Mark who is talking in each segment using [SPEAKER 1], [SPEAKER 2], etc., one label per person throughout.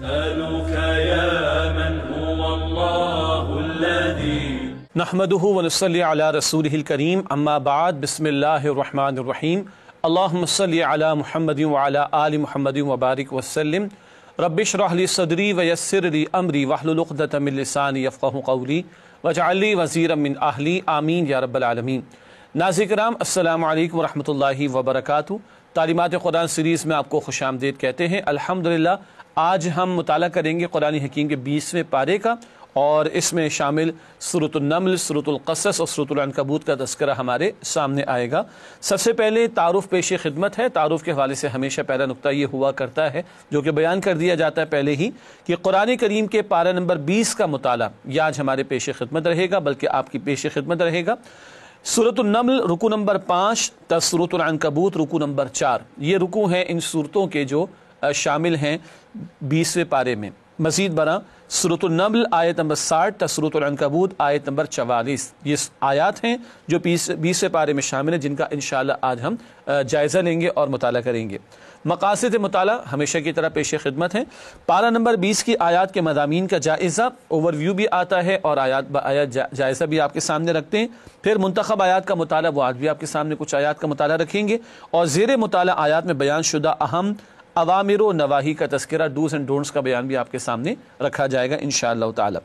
[SPEAKER 1] نسألك يا من هو الله الذي
[SPEAKER 2] نحمده ونصلي على رسوله الكريم اما بعد بسم الله الرحمن الرحيم اللهم صل على محمد وعلى آل محمد وبارك وسلم رب اشرح لي صدري ويسر لي امري واحلل عقدة من لساني يفقهوا قولي واجعل لي وزيرا من اهلي آمین یا رب العالمین۔ ناظرین کرام السلام علیکم ورحمۃ اللہ وبرکاتہ۔ تعلیمات قرآن سیریز میں آپ کو خوش آمدید کہتے ہیں۔ الحمدللہ آج ہم مطالعہ کریں گے قرآن حکیم کے 20ویں پارے کا، اور اس میں شامل سورۃ النمل، سورۃ القصص اور سورۃ العنکبوت کا تذکرہ ہمارے سامنے آئے گا۔ سب سے پہلے تعارف پیش خدمت ہے۔ تعارف کے حوالے سے ہمیشہ پہلا نقطہ یہ ہوا کرتا ہے جو کہ بیان کر دیا جاتا ہے پہلے ہی، کہ قرآن کریم کے پارہ نمبر 20 کا مطالعہ یہ آج ہمارے پیش خدمت رہے گا، بلکہ آپ کی پیش خدمت رہے گا۔ سورۃ النمل رکوع نمبر 5 تا سورۃ العنکبوت رکوع نمبر 4، یہ رکوع ہیں ان صورتوں کے جو شامل ہیں 20ویں پارے میں۔ مزید برآں سورۃ النمل آیت نمبر 60 تا سورۃ العنکبوت آیت نمبر 44، یہ آیات ہیں جو 20ویں پارے میں شامل ہیں، جن کا انشاءاللہ آج ہم جائزہ لیں گے اور مطالعہ کریں گے۔ مقاصد مطالعہ ہمیشہ کی طرح پیش خدمت ہیں۔ پارہ نمبر 20 کی آیات کے مضامین کا جائزہ، اوور ویو بھی آتا ہے اور آیات آیات جائزہ بھی آپ کے سامنے رکھتے ہیں۔ پھر منتخب آیات کا مطالعہ، وہ آج بھی آپ کے سامنے کچھ آیات کا مطالعہ رکھیں گے، اور زیر مطالعہ آیات میں بیان شدہ اہم اوامر و نواہی کا تذکرہ، ڈوز اینڈ ڈونٹس کا بیان بھی آپ کے سامنے رکھا جائے گا انشاءاللہ تعالی۔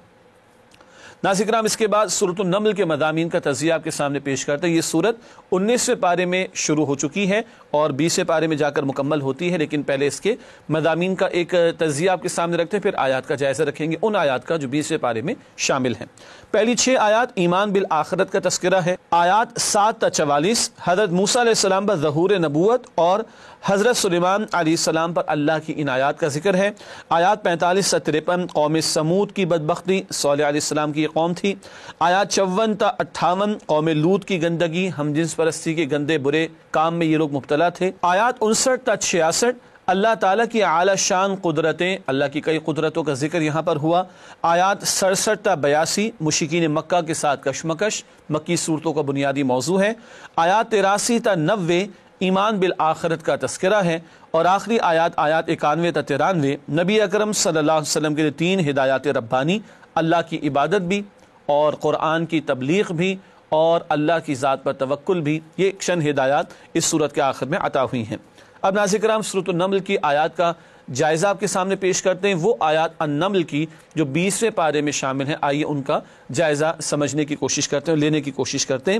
[SPEAKER 2] ناظرین کرام اس کے بعد سورۃ النمل کے مضامین کا تجزیہ آپ کے سامنے پیش کرتے ہیں۔ یہ سورت 19ویں پارے میں شروع ہو چکی ہے اور 20ویں پارے میں جا کر مکمل ہوتی ہے، لیکن پہلے اس کے مضامین کا ایک تجزیہ آپ کے سامنے رکھتے ہیں، پھر آیات کا جائزہ رکھیں گے ان آیات کا جو 20ویں پارے میں شامل ہیں۔ پہلی 6 آیات ایمان بالآخرت کا تذکرہ ہے۔ آیات 7 تا 44 حضرت موسیٰ علیہ السلام پر ظہور نبوت اور حضرت سلیمان علیہ السلام پر اللہ کی عنایات کا ذکر ہے۔ آیات 45 تا 53 قوم سمود کی بدبختی، صالح علیہ السلام کی قوم تھی۔ آیات 54 تا 58 قوم لوط کی گندگی، ہم جنس پرستی کے گندے برے کام میں یہ لوگ مبتلا تھے۔ آیات 59 تا 66 اللہ تعالیٰ کی اعلیٰ شان قدرتیں، اللہ کی کئی قدرتوں کا ذکر یہاں پر ہوا۔ آیات 67 تا 82 مشرکین مکہ کے ساتھ کشمکش، مکی صورتوں کا بنیادی موضوع ہے۔ آیات 83 تا 90 ایمان بالآخرت کا تذکرہ ہے، اور آخری آیات 91 تا 93 نبی اکرم صلی اللہ علیہ وسلم کے لیے 3 ہدایات ربانی، اللہ کی عبادت بھی اور قرآن کی تبلیغ بھی اور اللہ کی ذات پر توکل بھی، یہ چند ہدایات اس صورت کے آخر میں عطا ہوئی ہیں۔ اب ناظرین کرام سورۃ النمل کی آیات کا جائزہ آپ کے سامنے پیش کرتے ہیں۔ وہ آیات النمل کی جو 20ویں پارے میں شامل ہیں، آئیے ان کا جائزہ سمجھنے کی کوشش کرتے ہیں، لینے کی کوشش کرتے ہیں۔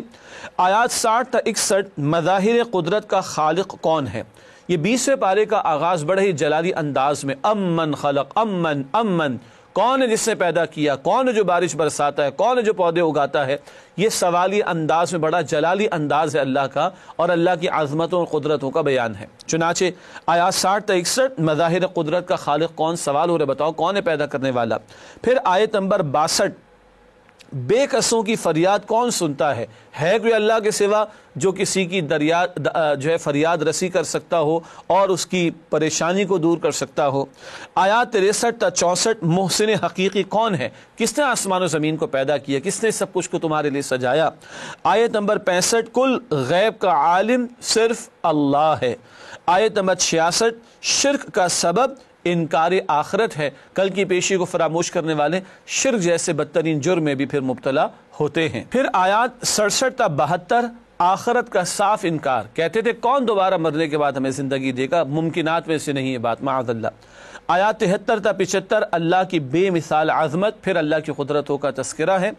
[SPEAKER 2] آیات 60 تا 61 مظاہر قدرت کا خالق کون ہے، یہ 20ویں پارے کا آغاز بڑے ہی جلالی انداز میں، امن خلق، امن کون ہے جس نے پیدا کیا، کون ہے جو بارش برساتا ہے، کون ہے جو پودے اگاتا ہے، یہ سوالی انداز میں بڑا جلالی انداز ہے اللہ کا، اور اللہ کی عظمتوں اور قدرتوں کا بیان ہے۔ چنانچہ آیات 60 تا 61 مظاہر قدرت کا خالق کون، سوال ہو رہا بتاؤ کون ہے پیدا کرنے والا۔ پھر آیت نمبر 62 بے کسوں کی فریاد کون سنتا ہے کوئی اللہ کے سوا جو کسی کی جو ہے فریاد رسی کر سکتا ہو اور اس کی پریشانی کو دور کر سکتا ہو۔ آیات 63 تا 64 محسن حقیقی کون ہے، کس نے آسمان و زمین کو پیدا کیا، کس نے سب کچھ کو تمہارے لیے سجایا۔ آیت نمبر 65 کل غیب کا عالم صرف اللہ ہے۔ آیت نمبر 66 شرک کا سبب انکار آخرت ہے، کل کی پیشی کو فراموش کرنے والے شرک جیسے بدترین جرم میں بھی پھر مبتلا ہوتے ہیں۔ پھر آیات 67 تا 72 آخرت کا صاف انکار، کہتے تھے کون دوبارہ مرنے کے بعد ہمیں زندگی دے گا، ممکنات میں سے نہیں یہ بات، معاذ اللہ۔ آیات 73 تا 75 اللہ کی بے مثال عظمت، پھر اللہ کی قدرتوں کا تذکرہ ہے۔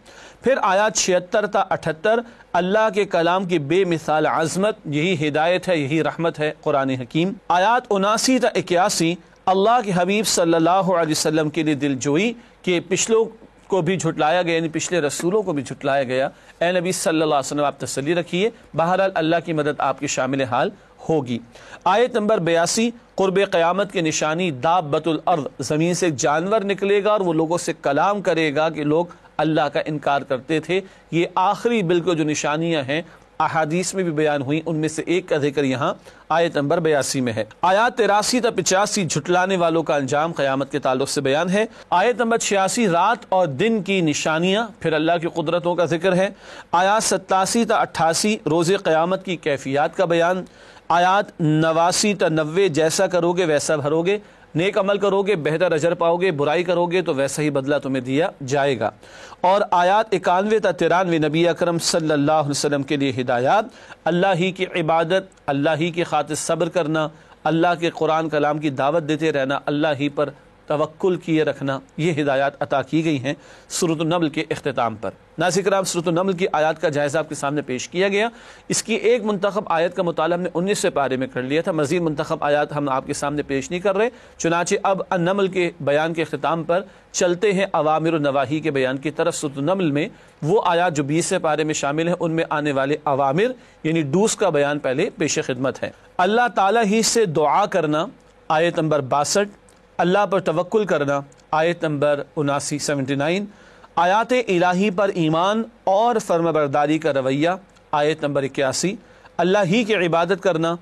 [SPEAKER 2] پھر آیات 76 تا 78 اللہ کے کلام کی بے مثال عظمت، یہی ہدایت ہے، یہی رحمت ہے قرآن حکیم۔ آیات 79 تا 81 اللہ کے حبیب صلی اللہ علیہ وسلم کے لیے دل جوئی، کہ پچھلوں کو بھی جھٹلایا گیا، یعنی پچھلے رسولوں کو بھی جھٹلایا گیا، اے نبی صلی اللہ علیہ وسلم آپ تسلی رکھیے، بہرحال اللہ کی مدد آپ کے شامل حال ہوگی۔ آیت نمبر 82 قرب قیامت کی نشانی دابۃ الارض، زمین سے ایک جانور نکلے گا اور وہ لوگوں سے کلام کرے گا کہ لوگ اللہ کا انکار کرتے تھے۔ یہ آخری بالکل جو نشانیاں ہیں احادیث میں بھی بیان ہوئی، ان میں سے ایک کا ذکر یہاں آیت نمبر 82 میں ہے۔ آیات 83 تا 85 جھٹلانے والوں کا انجام قیامت کے تعلق سے بیان ہے۔ آیت نمبر 86 رات اور دن کی نشانیاں، پھر اللہ کی قدرتوں کا ذکر ہے۔ آیات 87 تا 88 روز قیامت کی کیفیات کا بیان۔ آیات 89 تا 90 جیسا کرو گے ویسا بھرو گے، نیک عمل کرو گے بہتر اجر پاؤ گے، برائی کرو گے تو ویسا ہی بدلہ تمہیں دیا جائے گا۔ اور آیات 91 تا 93 نبی اکرم صلی اللہ علیہ وسلم کے لیے ہدایات، اللہ ہی کی عبادت، اللہ ہی کی خاطر صبر کرنا، اللہ کے قرآن کلام کی دعوت دیتے رہنا، اللہ ہی پر توکل کیے رکھنا، یہ ہدایات عطا کی گئی ہیں سورۃ النمل کے اختتام پر۔ ناظرین کرام، سورۃ النمل کی آیات کا جائزہ آپ کے سامنے پیش کیا گیا۔ اس کی ایک منتخب آیت کا مطالعہ ہم نے 19 پارے میں کر لیا تھا، مزید منتخب آیات ہم آپ کے سامنے پیش نہیں کر رہے، چنانچہ اب النمل کے بیان کے اختتام پر چلتے ہیں اوامر و نواہی کے بیان کی طرف۔ سورۃ النمل میں وہ آیات جو 20 پارے میں شامل ہیں، ان میں آنے والے اوامر یعنی ڈوز کا بیان پہلے پیش خدمت ہے۔ اللہ تعالیٰ ہی سے دعا کرنا، آیت نمبر 62، اللہ پر توکل کرنا، آیت نمبر 79، آیات الہی پر ایمان اور فرمانبرداری کا رویہ، آیت نمبر 81، اللہ ہی کی عبادت کرنا،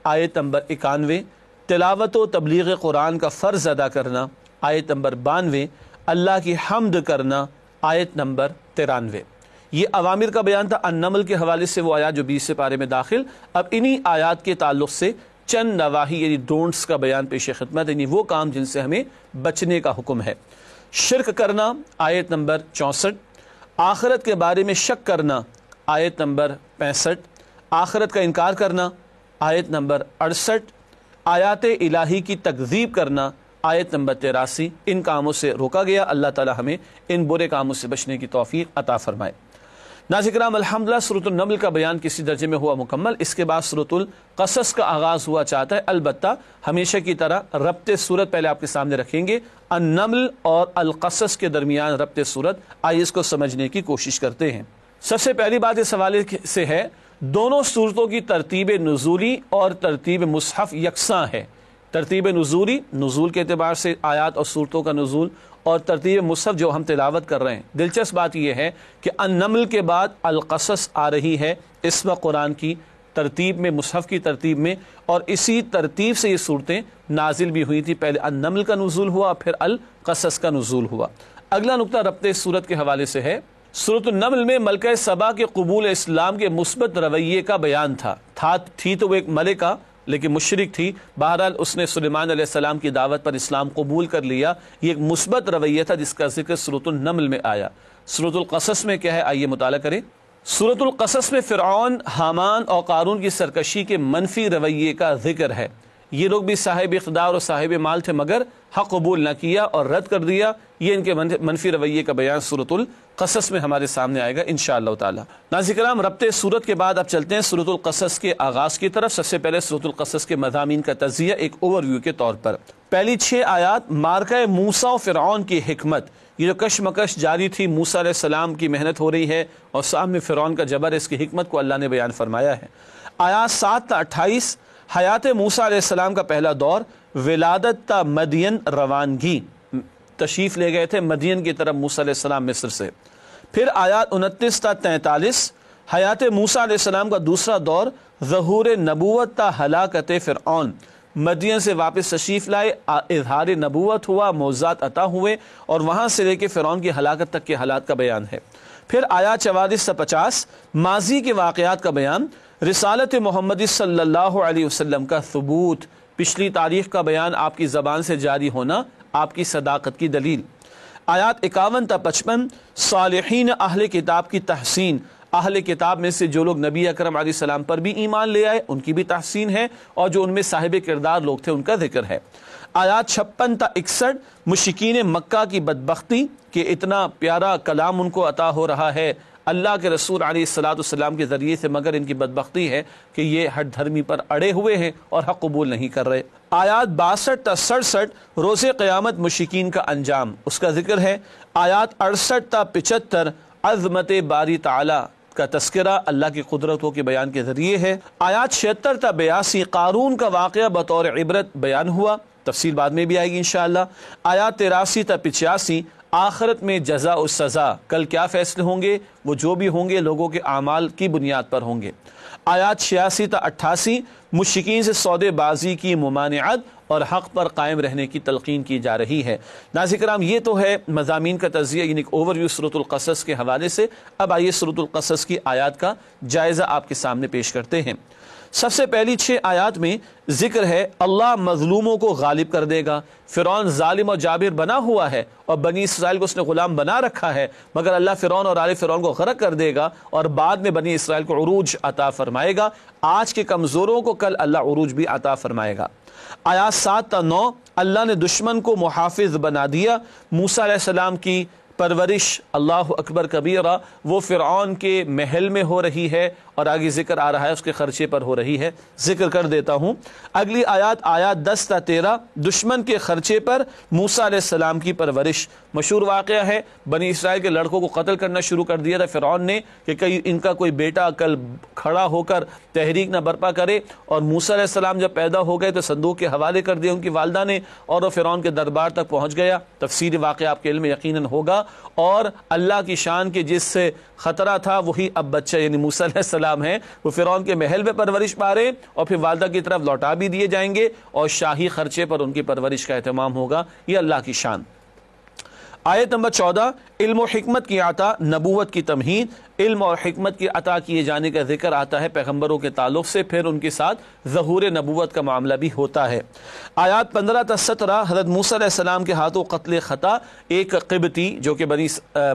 [SPEAKER 2] آیت نمبر 91، تلاوت و تبلیغ قرآن کا فرض ادا کرنا، آیت نمبر 92، اللہ کی حمد کرنا، آیت نمبر 93۔ یہ اوامر کا بیان تھا النمل کے حوالے سے، وہ آیات جو 20 پارے میں داخل۔ اب انہی آیات کے تعلق سے چند نواہی یعنی ڈونٹس کا بیان پیش خدمت، یعنی وہ کام جن سے ہمیں بچنے کا حکم ہے۔ شرک کرنا، آیت نمبر 64، آخرت کے بارے میں شک کرنا، آیت نمبر 65، آخرت کا انکار کرنا، آیت نمبر 68، آیات الہی کی تکذیب کرنا، آیت نمبر 83۔ ان کاموں سے روکا گیا، اللہ تعالی ہمیں ان برے کاموں سے بچنے کی توفیق عطا فرمائے۔ ناظرین کرام، الحمدللہ سورۃ النمل کا بیان کسی درجے میں ہوا مکمل۔ اس کے بعد سورۃ القصص کا آغاز ہوا چاہتا ہے، البتہ ہمیشہ کی طرح ربط صورت پہلے آپ کے سامنے رکھیں گے۔ النمل اور القصص کے درمیان ربط صورت، آئیے اس کو سمجھنے کی کوشش کرتے ہیں۔ سب سے پہلی بات اس حوالے سے ہے، دونوں صورتوں کی ترتیب نزولی اور ترتیب مصحف یکساں ہے۔ ترتیب نزولی، نزول کے اعتبار سے آیات اور صورتوں کا نزول، اور ترتیب مصحف جو ہم تلاوت کر رہے ہیں۔ دلچسپ بات یہ ہے کہ النمل کے بعد القصص آ رہی ہے اسم قرآن کی ترتیب میں، مصحف کی ترتیب میں، اور اسی ترتیب سے یہ صورتیں نازل بھی ہوئی تھی۔ پہلے النمل کا نزول ہوا، پھر القصص کا نزول ہوا۔ اگلا نقطہ ربط صورت کے حوالے سے ہے، سورۃ النمل میں ملکہ سبا کے قبول اسلام کے مثبت رویے کا بیان تھی تو وہ ایک ملکہ لیکن مشرک تھی، بہرحال اس نے سلیمان علیہ السلام کی دعوت پر اسلام قبول کر لیا۔ یہ ایک مثبت رویہ تھا جس کا ذکر سورۃ النمل میں آیا۔ سورۃ القصص میں کیا ہے، آئیے مطالعہ کریں۔ سورۃ القصص میں فرعون، حامان اور قارون کی سرکشی کے منفی رویے کا ذکر ہے۔ یہ لوگ بھی صاحب اقتدار اور صاحب مال تھے مگر حق قبول نہ کیا اور رد کر دیا۔ یہ ان کے منفی رویے کا بیان سورۃ القصص میں ہمارے سامنے آئے گا انشاءاللہ تعالی۔ ناظرین کرام، ربط صورت کے بعد اب چلتے ہیں سورۃ القصص کے آغاز کی طرف۔ سب سے پہلے سورۃ القصص کے مضامین کا تجزیہ ایک اوور ویو کے طور پر۔ پہلی 6 آیات مارکہ موسیٰ و فرعون کی حکمت، یہ جو کشمکش جاری تھی، موسیٰ علیہ السلام کی محنت ہو رہی ہے اور سامنے فرعون کا جبر، اس کی حکمت کو اللہ نے بیان فرمایا ہے۔ آیات 7 تا 28 حیات موسیٰ علیہ السلام کا پہلا دور، ولادت تا مدین روانگی، تشریف لے گئے تھے مدین کی طرف موسیٰ علیہ السلام مصر سے۔ پھر آیات 29 تا 43 حیات موسیٰ علیہ السلام کا دوسرا دور، ظہور نبوت تا ہلاکت فرعون، مدین سے واپس تشریف لائے، اظہار نبوت ہوا، معجزات عطا ہوئے، اور وہاں سے لے کے فرعون کی ہلاکت تک کے حالات کا بیان ہے۔ پھر آیات 44 تا 50 ماضی کے واقعات کا بیان، رسالت محمدی صلی اللہ علیہ وسلم کا ثبوت، پچھلی تاریخ کا بیان، آپ کی زبان سے جاری ہونا آپ کی صداقت کی دلیل۔ آیات 51 تا 55 صالحین اہل کتاب کی تحسین، اہل کتاب میں سے جو لوگ نبی اکرم علیہ السلام پر بھی ایمان لے آئے ان کی بھی تحسین ہے، اور جو ان میں صاحب کردار لوگ تھے ان کا ذکر ہے۔ آیات 56 تا 61 مشرکین مکہ کی بدبختی کہ اتنا پیارا کلام ان کو عطا ہو رہا ہے اللہ کے رسول علیہ السلام کے ذریعے سے، مگر ان کی بدبختی ہے کہ یہ ہٹ دھرمی پر اڑے ہوئے ہیں اور حق قبول نہیں کر رہے۔ آیات 62 تا 67 روز قیامت مشرکین کا انجام، اس کا ذکر ہے۔ آیات 68 تا 75 عظمت باری تعالی کا تذکرہ، اللہ کی قدرتوں کے بیان کے ذریعے ہے۔ آیات 76 تا 82 قارون کا واقعہ بطور عبرت بیان ہوا، تفصیل بعد میں بھی آئے گی انشاءاللہ۔ آیات 83 تا 85 آخرت میں جزا و سزا، کل کیا فیصلے ہوں گے، وہ جو بھی ہوں گے لوگوں کے اعمال کی بنیاد پر ہوں گے۔ آیات 86 تا 88 مشرکین سے سودے بازی کی ممانعت اور حق پر قائم رہنے کی تلقین کی جا رہی ہے۔ ناظرین کرام، یہ تو ہے مضامین کا تجزیہ، یعنی ایک اوور ویو سورۃ القصص کے حوالے سے۔ اب آئیے سورۃ القصص کی آیات کا جائزہ آپ کے سامنے پیش کرتے ہیں۔ سب سے پہلی 6 آیات میں ذکر ہے اللہ مظلوموں کو غالب کر دے گا۔ فرعون ظالم اور جابر بنا ہوا ہے اور بنی اسرائیل کو اس نے غلام بنا رکھا ہے، مگر اللہ فرعون اور آل فرعون کو غرق کر دے گا اور بعد میں بنی اسرائیل کو عروج عطا فرمائے گا۔ آج کے کمزوروں کو کل اللہ عروج بھی عطا فرمائے گا۔ آیات 7 تا 9 اللہ نے دشمن کو محافظ بنا دیا۔ موسیٰ علیہ السلام کی پرورش اللہ اکبر کبیرہ وہ فرعون کے محل میں ہو رہی ہے، اور آگے ذکر آ رہا ہے اس کے خرچے پر ہو رہی ہے، ذکر کر دیتا ہوں۔ اگلی آیات 10 تا 13 دشمن کے خرچے پر موسیٰ علیہ السلام کی پرورش۔ مشہور واقعہ ہے، بنی اسرائیل کے لڑکوں کو قتل کرنا شروع کر دیا تھا فرعون نے کہ کہیں ان کا کوئی بیٹا کل کھڑا ہو کر تحریک نہ برپا کرے، اور موسیٰ علیہ السلام جب پیدا ہو گئے تو صندوق کے حوالے کر دیا ان کی والدہ نے، اور وہ فرعون کے دربار تک پہنچ گیا۔ تفصیلی واقعہ آپ کے علم میں یقیناً ہوگا، اور اللہ کی شان کے جس سے خطرہ تھا وہی اب بچہ یعنی موسیٰ علیہ السلام ہیں، وہ فرعون کے محل میں پرورش پا رہے اور پھر والدہ کی طرف لوٹا بھی دیے جائیں گے، اور شاہی خرچے پر ان کی پرورش کا اہتمام ہوگا۔ یہ اللہ کی شان۔ آیت نمبر 14 علم و حکمت کی عطا، نبوت کی تمہید۔ علم اور حکمت کی عطا کیے جانے کا ذکر آتا ہے پیغمبروں کے تعلق سے، پھر ان کے ساتھ ظہور نبوت کا معاملہ بھی ہوتا ہے۔ آیات 15 تا 17 حضرت موسیٰ علیہ السلام کے ہاتھوں قتل خطا، ایک قبطی جو کہ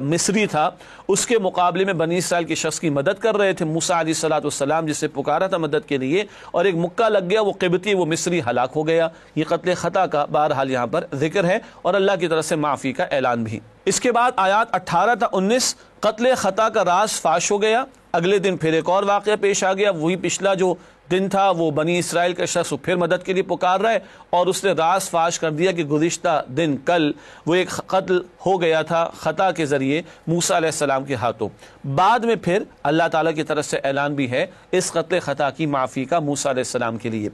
[SPEAKER 2] مصری تھا، اس کے مقابلے میں بنی اسرائیل کے شخص کی مدد کر رہے تھے موسیٰ علیہ السلام، جس سے پکارا تھا مدد کے لیے، اور ایک مکہ لگ گیا، وہ قبطی وہ مصری ہلاک ہو گیا۔ یہ قتل خطا کا بہرحال یہاں پر ذکر ہے، اور اللہ کی طرف سے معافی کا اعلان بھی۔ اس کے بعد آیات 18 تا 19 قتل خطا کا راز فاش ہو گیا۔ اگلے دن پھر ایک اور واقعہ پیش آ گیا، وہی پچھلا جو دن تھا وہ بنی اسرائیل کا شخص پھر مدد کے لیے پکار رہا ہے، اور اس نے راز فاش کر دیا کہ گزشتہ دن کل وہ ایک قتل ہو گیا تھا خطا کے ذریعے موسیٰ علیہ السلام کے ہاتھوں۔ بعد میں پھر اللہ تعالیٰ کی طرف سے اعلان بھی ہے اس قتل خطا کی معافی کا موسیٰ علیہ السلام کے لیے۔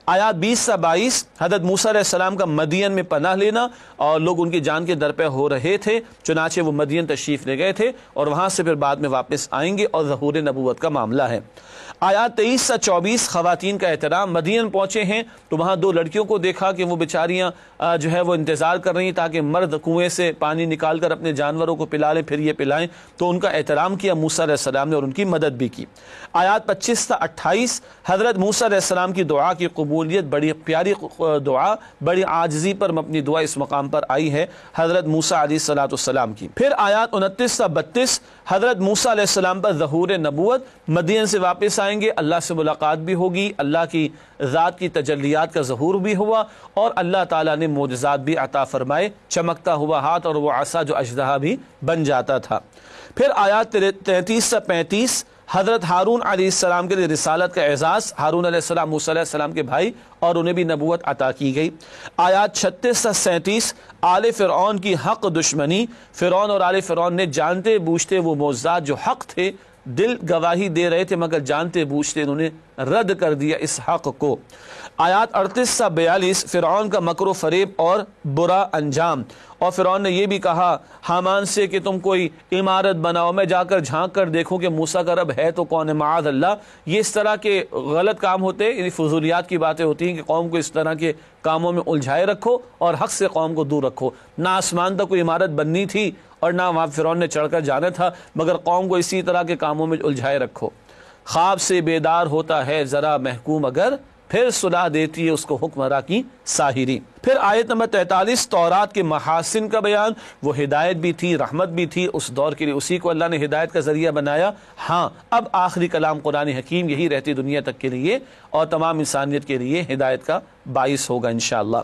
[SPEAKER 2] آیات 20 تا 22 حضرت موسیٰ علیہ السلام کا مدین میں پناہ لینا، اور لوگ ان کی جان کے در پہ ہو رہے تھے، چنانچہ وہ مدین تشریف لے گئے تھے، اور وہاں سے پھر بعد میں واپس آئیں گے، اور ظہور نبوت کا معاملہ ہے۔ آیات 23 تا 24 خواتین کا احترام۔ مدین پہنچے ہیں تو وہاں 2 لڑکیوں کو دیکھا کہ وہ بیچاریاں جو ہے وہ انتظار کر رہی ہیں تاکہ مرد کنویں سے پانی نکال کر اپنے جانوروں کو پلا لیں، پھر یہ پلائیں، تو ان کا احترام کیا موسیٰ علیہ السلام نے اور ان کی مدد بھی کی۔ آیات 25 تا 28 حضرت موسیٰ علیہ السلام کی دعا کی قبولیت، بڑی پیاری دعا، بڑی عاجزی پر مبنی دعا اس مقام پر آئی ہے حضرت موسیٰ علیہ السلام کی۔ پھر آیات 29 تا 32 حضرت موسیٰ علیہ السلام پر ظہور نبوت، مدین سے واپس آئیں گے، اللہ سے ملاقات بھی ہوگی، اللہ کی ذات کی تجلیات کا ظہور بھی ہوا، اور اللہ تعالیٰ نے معجزات بھی عطا فرمائے، چمکتا ہوا ہاتھ اور وہ عصا جو اژدہا بھی بن جاتا تھا۔ پھر آیات 33 تا 35 حضرت ہارون علیہ السلام کے لیے رسالت کا اعزاز، ہارون علیہ السلام موسیٰ علیہ السلام کے بھائی، اور انہیں بھی نبوت عطا کی گئی۔ آیات 36 تا 37 آل فرعون کی حق دشمنی، فرعون اور آل فرعون نے جانتے بوجھتے وہ معجزات جو حق تھے، دل گواہی دے رہے تھے مگر جانتے بوجھتے انہوں نے رد کر دیا اس حق کو۔ آیات 38 تا 42 فرعون کا مکر و فریب اور برا انجام، اور فرعون نے یہ بھی کہا حامان سے کہ تم کوئی عمارت بناؤ، میں جا کر جھانک کر دیکھوں کہ موسیٰ کا رب ہے تو کون ہے، معاذ اللہ۔ یہ اس طرح کے غلط کام ہوتے ہیں، یعنی فضولیات کی باتیں ہوتی ہیں کہ قوم کو اس طرح کے کاموں میں الجھائے رکھو اور حق سے قوم کو دور رکھو۔ نہ آسمان تک کوئی عمارت بننی تھی اور نہ وہاں فرعون نے چڑھ کر جانا تھا، مگر قوم کو اسی طرح کے کاموں میں الجھائے رکھو۔ خواب سے بیدار ہوتا ہے ذرا محکوم اگر، پھر صلاح دیتی ہے اس کو حکمراں کی ساحری۔ پھر آیت نمبر 43 تورات کے محاسن کا بیان، وہ ہدایت بھی تھی، رحمت بھی تھی اس دور کے لیے، اسی کو اللہ نے ہدایت کا ذریعہ بنایا۔ ہاں اب آخری کلام قرآن حکیم یہی رہتی دنیا تک کے لیے اور تمام انسانیت کے لیے ہدایت کا باعث ہوگا انشاءاللہ۔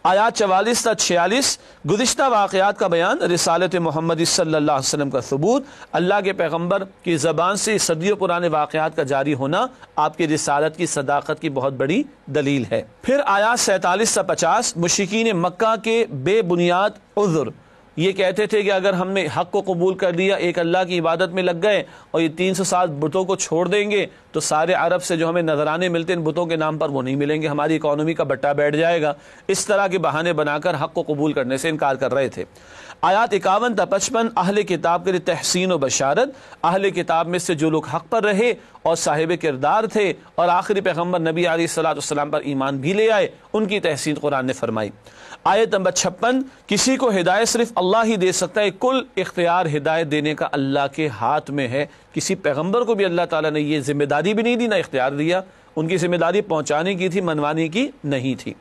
[SPEAKER 2] آیات 44 تا 46 گزشتہ واقعات کا بیان، رسالت محمد صلی اللہ علیہ وسلم کا ثبوت، اللہ کے پیغمبر کی زبان سے صدیوں پرانے واقعات کا جاری ہونا آپ کی رسالت کی صداقت کی بہت بڑی دلیل ہے۔ پھر آیات 47 تا 50 مشرکین مکہ کے بے بنیاد عذر، یہ کہتے تھے کہ اگر ہم نے حق کو قبول کر لیا، ایک اللہ کی عبادت میں لگ گئے اور یہ 307 بتوں کو چھوڑ دیں گے تو سارے عرب سے جو ہمیں نذرانے ملتے ہیں ان بتوں کے نام پر وہ نہیں ملیں گے، ہماری اکانومی کا بٹا بیٹھ جائے گا۔ اس طرح کے بہانے بنا کر حق کو قبول کرنے سے انکار کر رہے تھے۔ آیات 51 تا 55 اہل کتاب کے لیے تحسین و بشارت، اہل کتاب میں سے جو لوگ حق پر رہے اور صاحب کردار تھے اور آخری پیغمبر نبی علیہ السلام پر ایمان بھی لے آئے، ان کی تحسین قرآن نے فرمائی۔ آیت نمبر 56 کسی کو ہدایت صرف اللہ ہی دے سکتا ہے، کل اختیار ہدایت دینے کا اللہ کے ہاتھ میں ہے۔ کسی پیغمبر کو بھی اللہ تعالیٰ نے یہ ذمہ داری بھی نہیں دی، نہ اختیار دیا، ان کی ذمہ داری پہنچانے کی تھی، منوانے کی نہیں تھی۔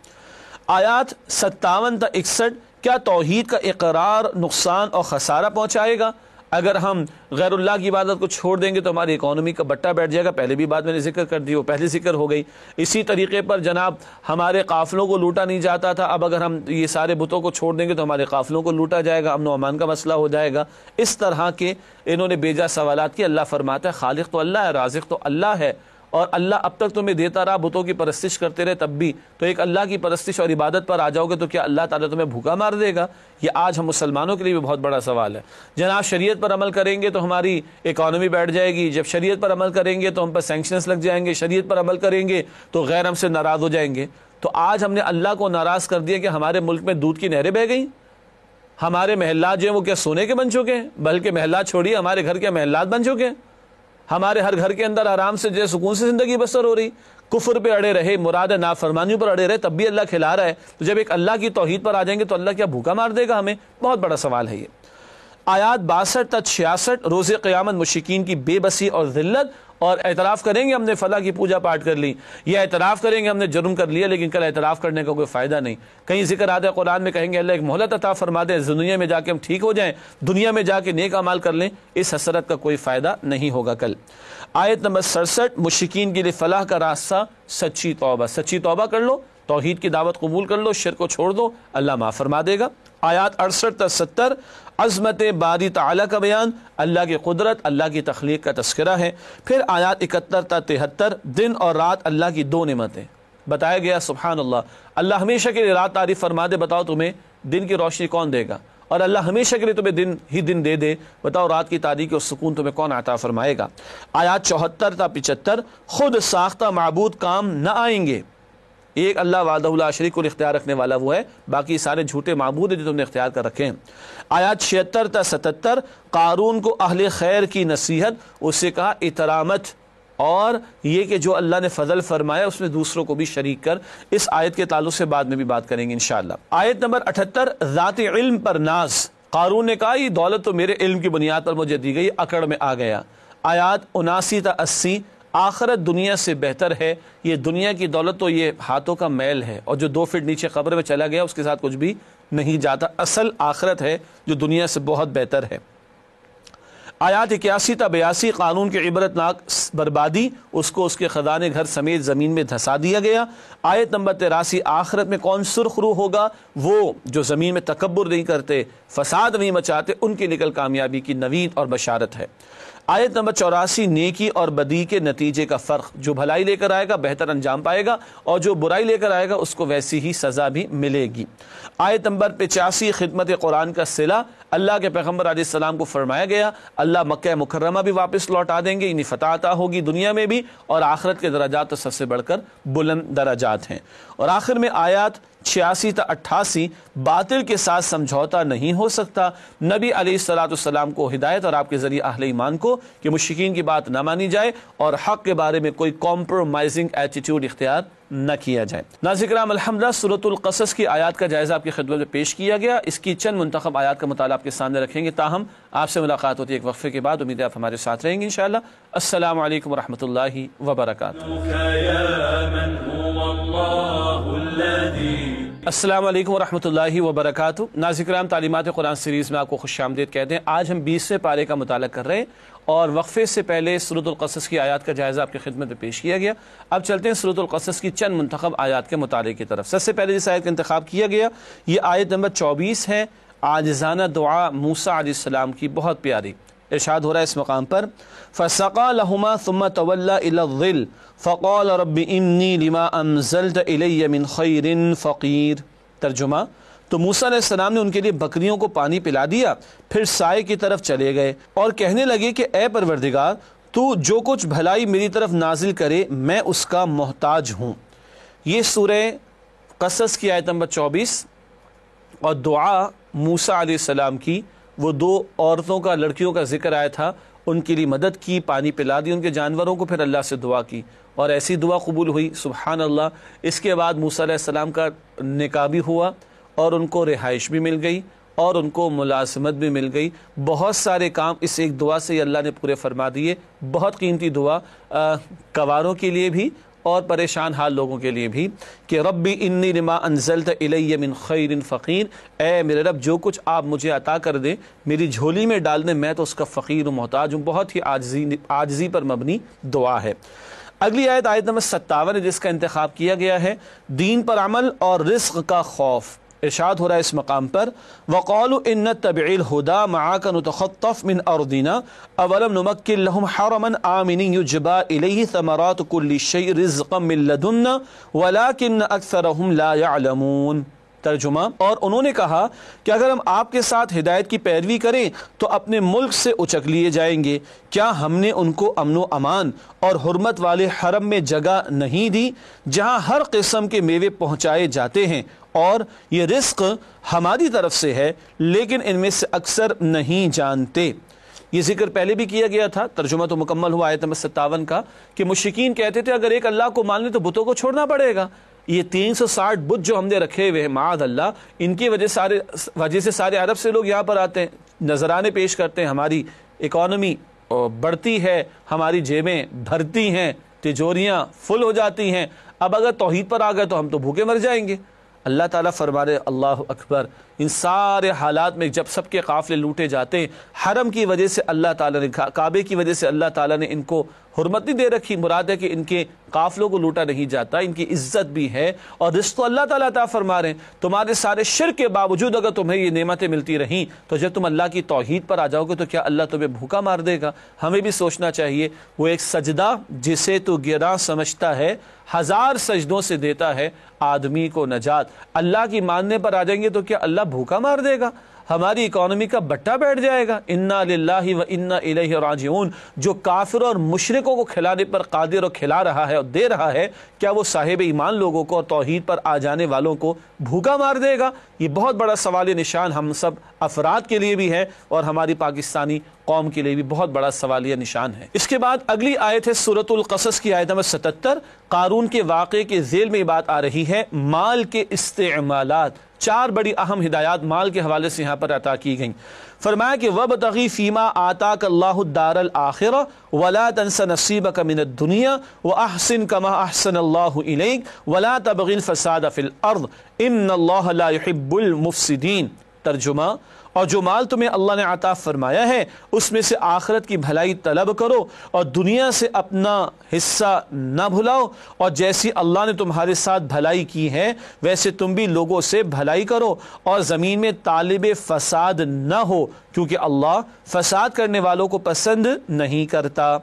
[SPEAKER 2] آیات 57 تا 61 کیا توحید کا اقرار نقصان اور خسارہ پہنچائے گا؟ اگر ہم غیر اللہ کی عبادت کو چھوڑ دیں گے تو ہماری اکانومی کا بٹا بیٹھ جائے گا، پہلے بھی بات میں نے ذکر کر دی، وہ پہلے ذکر ہو گئی۔ اسی طریقے پر جناب ہمارے قافلوں کو لوٹا نہیں جاتا تھا، اب اگر ہم یہ سارے بتوں کو چھوڑ دیں گے تو ہمارے قافلوں کو لوٹا جائے گا، امن و امان کا مسئلہ ہو جائے گا۔ اس طرح کے انہوں نے بیجا سوالات کی۔ اللہ فرماتا ہے خالق تو اللہ ہے، رازق تو اللہ ہے، اور اللہ اب تک تمہیں دیتا رہا، بتوں کی پرستش کرتے رہے تب بھی، تو ایک اللہ کی پرستش اور عبادت پر آ جاؤ گے تو کیا اللہ تعالیٰ تمہیں بھوکا مار دے گا؟ یہ آج ہم مسلمانوں کے لیے بھی بہت بڑا سوال ہے۔ جناب شریعت پر عمل کریں گے تو ہماری اکانومی بیٹھ جائے گی، جب شریعت پر عمل کریں گے تو ہم پر سینکشنز لگ جائیں گے، شریعت پر عمل کریں گے تو غیر ہم سے ناراض ہو جائیں گے۔ تو آج ہم نے اللہ کو ناراض کر دیا کہ ہمارے ملک میں دودھ کی نہریں بہہ گئیں، ہمارے محلات جو ہیں وہ کیا سونے کے بن چکے ہیں؟ بلکہ محلات چھوڑیے، ہمارے گھر کے محلات بن چکے ہیں۔ ہمارے ہر گھر کے اندر آرام سے جو سکون سے زندگی بسر ہو رہی، کفر پہ اڑے رہے، مراد نافرمانیوں پر اڑے رہے، تب بھی اللہ کھلا رہا ہے۔ تو جب ایک اللہ کی توحید پر آ جائیں گے تو اللہ کیا بھوکا مار دے گا ہمیں؟ بہت بڑا سوال ہے یہ۔ آیات 62 تا 66 روز قیامت مشرکین کی بے بسی اور ذلت، اور اعتراف کریں گے ہم نے فلاں کی پوجا پاٹ کر لی، یا اعتراف کریں گے ہم نے جرم کر لیا، لیکن کل اعتراف کرنے کا کوئی فائدہ نہیں۔ کہیں ذکر آتا ہے قرآن میں، کہیں گے اللہ ایک مہلت عطا فرما دے، دنیا میں جا کے ہم ٹھیک ہو جائیں، دنیا میں جا کے نیک اعمال کر لیں، اس حسرت کا کوئی فائدہ نہیں ہوگا کل۔ آیت نمبر 67 مشرکین کے لیے فلاح کا راستہ سچی توبہ، سچی توبہ کر لو، توحید کی دعوت قبول کر لو، شرک کو چھوڑ دو، اللہ معاف فرما دے گا۔ آیات 68 تا 70 عظمت باری تعالیٰ کا بیان، اللہ کی قدرت، اللہ کی تخلیق کا تذکرہ ہے۔ پھر آیات 71 تا 73 دن اور رات اللہ کی دو نعمتیں بتایا گیا۔ سبحان اللہ، اللہ ہمیشہ کے لیے رات تعریف فرما دے، بتاؤ تمہیں دن کی روشنی کون دے گا؟ اور اللہ ہمیشہ کے لیے تمہیں دن ہی دن دے دے، بتاؤ رات کی تاریکی اور سکون تمہیں کون عطا فرمائے گا؟ آیات 74 تا 75 خود ساختہ معبود کام نہ آئیں گے، ایک اللہ وحدہ لا شریک کو اختیار رکھنے والا وہ ہے، باقی سارے جھوٹے معبود ہیں جو تم نے اختیار کر رکھے ہیں۔ آیات 76 تا 77 قارون کو اہل خیر کی نصیحت، اس سے کہا اترامت، اور یہ کہ جو اللہ نے فضل فرمایا اس میں دوسروں کو بھی شریک کر۔ اس آیت کے تعلق سے بعد میں بھی بات کریں گے انشاءاللہ۔ آیت نمبر 78 ذات علم پر ناز، قارون نے کہا یہ دولت تو میرے علم کی بنیاد پر مجھے دی گئی، اکڑ میں آ گیا۔ آیات 79 تا 80 آخرت دنیا سے بہتر ہے، یہ دنیا کی دولت تو یہ ہاتھوں کا میل ہے، اور جو 2 فٹ نیچے قبر میں چلا گیا اس کے ساتھ کچھ بھی نہیں جاتا، اصل آخرت ہے جو دنیا سے بہت بہتر ہے۔ آیات 81 تا 82 قانون کی عبرتناک بربادی، اس کو اس کے خزانے گھر سمیت زمین میں دھسا دیا گیا۔ آیت نمبر 83 آخرت میں کون سرخ رو ہوگا؟ وہ جو زمین میں تکبر نہیں کرتے، فساد نہیں مچاتے، ان کے لیے کل کامیابی کی نوید اور بشارت ہے۔ آیت نمبر 84 نیکی اور بدی کے نتیجے کا فرق، جو بھلائی لے کر آئے گا بہتر انجام پائے گا، اور جو برائی لے کر آئے گا اس کو ویسی ہی سزا بھی ملے گی۔ آیت نمبر 85 خدمت قرآن کا صلہ، اللہ کے پیغمبر علیہ السلام کو فرمایا گیا اللہ مکہ مکرمہ بھی واپس لوٹا دیں گے، یعنی فتح عطا ہوگی دنیا میں بھی، اور آخرت کے درجات تو سب سے بڑھ کر بلند درجات ہیں۔ اور آخر میں آیات 86 تا 88 باطل کے ساتھ سمجھوتا نہیں ہو سکتا، نبی علیہ السلام کو ہدایت اور آپ کے ذریعے اہل ایمان کو کہ مشرکین کی بات نہ مانی جائے اور حق کے بارے میں کوئی کمپرومائزنگ ایٹیٹیوڈ اختیار نہ کیا جائے۔ ناظرین کرام الحمدللہ سورۃ القصص کی آیات کا جائزہ آپ کی خدمت میں پیش کیا گیا، اس کی چند منتخب آیات کا مطالعہ آپ کے سامنے رکھیں گے، تاہم آپ سے ملاقات ہوتی ہے ایک وقفے کے بعد، امید ہے آپ ہمارے ساتھ رہیں گے انشاءاللہ۔ السلام علیکم ورحمۃ اللہ وبرکاتہ۔ السلام علیکم ورحمۃ اللہ وبرکاتہ۔ ناظرین کرام تعلیمات قرآن سیریز میں آپ کو خوش آمدید کہتے ہیں۔ آج ہم 20ویں پارے کا مطالعہ کر رہے ہیں، اور وقفے سے پہلے سورۃ القصص کی آیات کا جائزہ آپ کی خدمت میں پیش کیا گیا۔ اب چلتے ہیں سورۃ القصص کی چند منتخب آیات کے مطالعے کی طرف۔ سب سے پہلے جس آیت کا انتخاب کیا گیا یہ آیت نمبر 24 ہے، عاجزانہ دعا موسیٰ علیہ السلام کی، بہت پیاری۔ ارشاد ہو رہا ہے اس مقام پر فَسَقَى لَهُمَا ثُمَّ تَوَلَّى إِلَى الظِّلِّ فَقَالَ رَبِّ إِنِّي لِمَا أَنزَلْتَ إِلَيَّ مِنْ خَيْرٍ فَقِيرٌ۔ ترجمہ، تو موسیٰ علیہ السلام نے ان کے لیے بکریوں کو پانی پلا دیا، پھر سائے کی طرف چلے گئے اور کہنے لگے کہ اے پروردگار تو جو کچھ بھلائی میری طرف نازل کرے میں اس کا محتاج ہوں۔ یہ سورہ قصص کی آیت نمبر 24 اور دعا موسیٰ علیہ السلام کی، وہ 2 عورتوں کا، لڑکیوں کا ذکر آیا تھا، ان کے لیے مدد کی، پانی پلا دی ان کے جانوروں کو، پھر اللہ سے دعا کی اور ایسی دعا قبول ہوئی، سبحان اللہ۔ اس کے بعد موسیٰ علیہ السلام کا نکاح بھی ہوا اور ان کو رہائش بھی مل گئی اور ان کو ملازمت بھی مل گئی، بہت سارے کام اس ایک دعا سے اللہ نے پورے فرما دیے۔ بہت قیمتی دعا، کواروں کے لیے بھی اور پریشان حال لوگوں کے لیے بھی کہ ربی انی لما انزلت الی من خیر فقیر، اے میرے رب جو کچھ آپ مجھے عطا کر دیں میری جھولی میں ڈال دیں، میں تو اس کا فقیر و محتاج ہوں۔ بہت ہی عاجزی پر مبنی دعا ہے۔ اگلی آیت، آیت نمبر 57 ہے، جس کا انتخاب کیا گیا ہے دین پر عمل اور رزق کا خوف۔ ارشاد ہو رہا ہے اس مقام پر وَقَالُوا إِن نَتَّبِعِ الْهُدَى مَعَكَ نُتَخَطَّفْ مِنْ أَرْضِنَا أَوَلَمْ نُمَكِّنْ لَهُمْ حَرَمًا آمِنًا يُجْبَى إِلَيْهِ ثَمَرَاتُ كُلِّ شَيْءٍ رِزْقًا مِنْ لَدُنَّا وَلَكِنَّ أَكْثَرَهُمْ لَا يَعْلَمُونَ۔ ترجمہ، اور انہوں نے کہا کہ اگر ہم آپ کے ساتھ ہدایت کی پیروی کریں تو اپنے ملک سے اچک لیے جائیں گے، کیا ہم نے ان کو امن و امان اور حرمت والے حرم میں جگہ نہیں دی جہاں ہر قسم کے میوے پہنچائے جاتے ہیں، اور یہ رزق ہماری طرف سے ہے لیکن ان میں سے اکثر نہیں جانتے۔ یہ ذکر پہلے بھی کیا گیا تھا، ترجمہ تو مکمل ہوا آیت نمبر 57 کا کہ مشرکین کہتے تھے اگر ایک اللہ کو مان لیں تو بتوں کو چھوڑنا پڑے گا۔ یہ 360 بت جو ہم نے رکھے ہوئے ہیں معاذ اللہ، ان کی وجہ سے سارے عرب سے لوگ یہاں پر آتے ہیں، نذرانے پیش کرتے ہیں، ہماری اکانومی بڑھتی ہے، ہماری جیبیں بھرتی ہیں، تجوریاں فل ہو جاتی ہیں۔ اب اگر توحید پر آ گئے تو ہم تو بھوکے مر جائیں گے۔ اللہ تعالیٰ فرما رہے اللہ اکبر، ان سارے حالات میں جب سب کے قافلے لوٹے جاتے ہیں، حرم کی وجہ سے اللہ تعالیٰ نے، کعبے کی وجہ سے اللہ تعالیٰ نے ان کو حرمت نہیں دے رکھی، مراد ہے کہ ان کے قافلوں کو لوٹا نہیں جاتا، ان کی عزت بھی ہے اور رزق تو اللہ تعالیٰ عطا فرما رہے ہیں۔ تمہارے سارے شرک کے باوجود اگر تمہیں یہ نعمتیں ملتی رہیں تو جب تم اللہ کی توحید پر آ جاؤ گے تو کیا اللہ تمہیں بھوکا مار دے گا؟ ہمیں بھی سوچنا چاہیے، وہ ایک سجدہ جسے تو گراں سمجھتا ہے 1000 سجدوں سے دیتا ہے آدمی کو نجات۔ اللہ کی ماننے پر آ جائیں گے تو کیا اللہ بھوکا مار دے گا؟ ہماری اکانومی کا بٹا بیٹھ جائے گا؟ انا للہ و انا الیہ راجعون۔ جو کافر اور مشرکوں کو کھلانے پر قادر اور کھلا رہا ہے اور دے رہا ہے، کیا وہ صاحب ایمان لوگوں کو اور توحید پر آ جانے والوں کو بھوکا مار دے گا؟ یہ بہت بڑا سوال نشان ہم سب افراد کے لیے بھی ہے اور ہماری پاکستانی قوم کے لیے بھی بہت بڑا سوالیہ نشان ہے۔ اس کے بعد اگلی آیت ہے سورۃ القصص کی آیت نمبر 77۔ قارون کے واقعے کے ذیل میں بات آ رہی ہے مال کے استعمالات۔ 4 بڑی اہم ہدایات مال کے حوالے سے یہاں پر عطا کی گئیں۔ فرمایا کہ وَابْتَغِ فِيمَا آتَاكَ اللَّهُ الدَّارَ الْآخِرَةَ وَلَا تَنْسَ نَصِيبَكَ مِنَ الدُّنْيَا وَأَحْسِنْ كَمَا أَحْسَنَ اللَّهُ إِلَيْكَ وَلَا تَبْغِ الْفَسَادَ فِي الْأَرْضِ إِنَّ اللَّهَ لَا يُحِبُّ الْمُفْسِدِينَ۔ ترجمہ، اور جو مال تمہیں اللہ نے عطا فرمایا ہے اس میں سے آخرت کی بھلائی طلب کرو اور دنیا سے اپنا حصہ نہ بھلاؤ، اور جیسی اللہ نے تمہارے ساتھ بھلائی کی ہے ویسے تم بھی لوگوں سے بھلائی کرو، اور زمین میں طالب فساد نہ ہو کیونکہ اللہ فساد کرنے والوں کو پسند نہیں کرتا۔